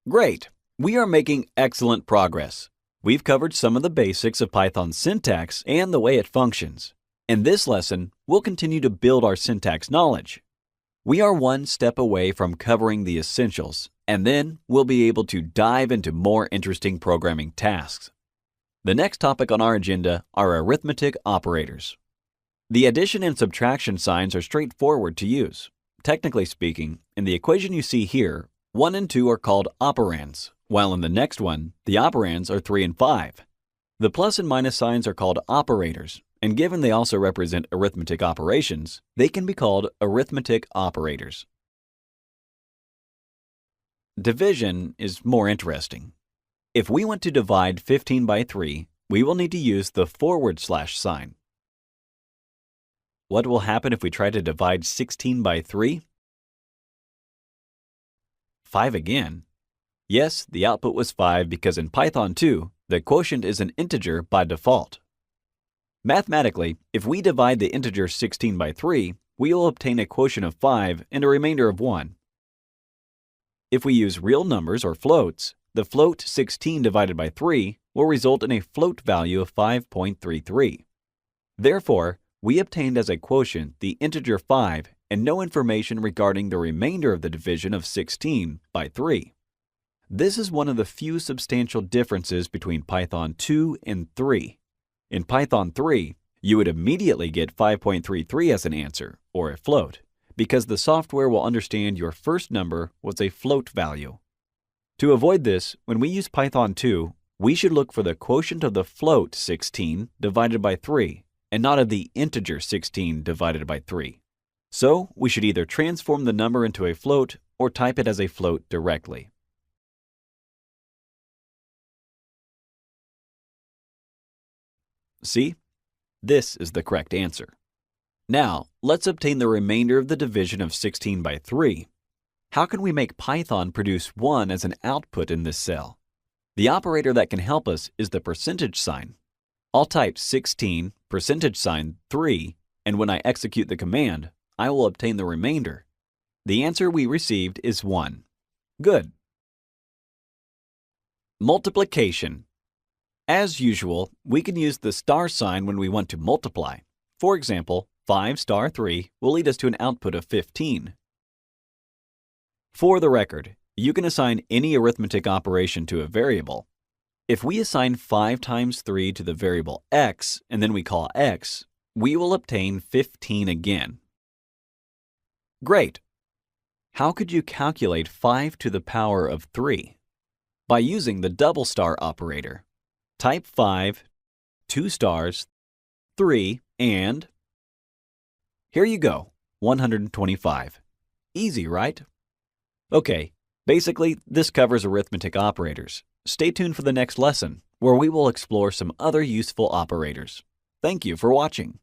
Great! We are making excellent progress. We've covered some of the basics of Python syntax and the way it functions. In this lesson, we'll continue to build our syntax knowledge. We are one step away from covering the essentials, and then we'll be able to dive into more interesting programming tasks. The next topic on our agenda are arithmetic operators. The addition and subtraction signs are straightforward to use. Technically speaking, in the equation you see here, 1 and 2 are called operands, while in the next one, the operands are 3 and 5. The plus and minus signs are called operators, and given they also represent arithmetic operations, they can be called arithmetic operators. Division is more interesting. If we want to divide 15 by 3, we will need to use the / sign. What will happen if we try to divide 16 by 3? 5 again. Yes, the output was 5 because in Python 2, the quotient is an integer by default. Mathematically, if we divide the integer 16 by 3, we will obtain a quotient of 5 and a remainder of 1. If we use real numbers or floats, the float 16 divided by 3 will result in a float value of 5.33. Therefore, we obtained as a quotient the integer 5 and no information regarding the remainder of the division of 16 by 3. This is one of the few substantial differences between Python 2 and 3. In Python 3, you would immediately get 5.33 as an answer, or a float, because the software will understand your first number was a float value. To avoid this, when we use Python 2, we should look for the quotient of the float 16 divided by 3, and not of the integer 16 divided by 3. So, we should either transform the number into a float or type it as a float directly. See? This is the correct answer. Now, let's obtain the remainder of the division of 16 by 3. How can we make Python produce 1 as an output in this cell? The operator that can help us is the percentage sign. I'll type 16 %3, and when I execute the command, I will obtain the remainder. The answer we received is 1. Good. Multiplication. As usual, we can use the star sign when we want to multiply. For example, 5 * 3 will lead us to an output of 15. For the record, you can assign any arithmetic operation to a variable. If we assign 5 times 3 to the variable x and then we call x, we will obtain 15 again. Great! How could you calculate 5 to the power of 3? By using the double star operator. Type 5, 2 stars, 3, and here you go, 125. Easy, right? Okay, basically, this covers arithmetic operators. Stay tuned for the next lesson, where we will explore some other useful operators. Thank you for watching.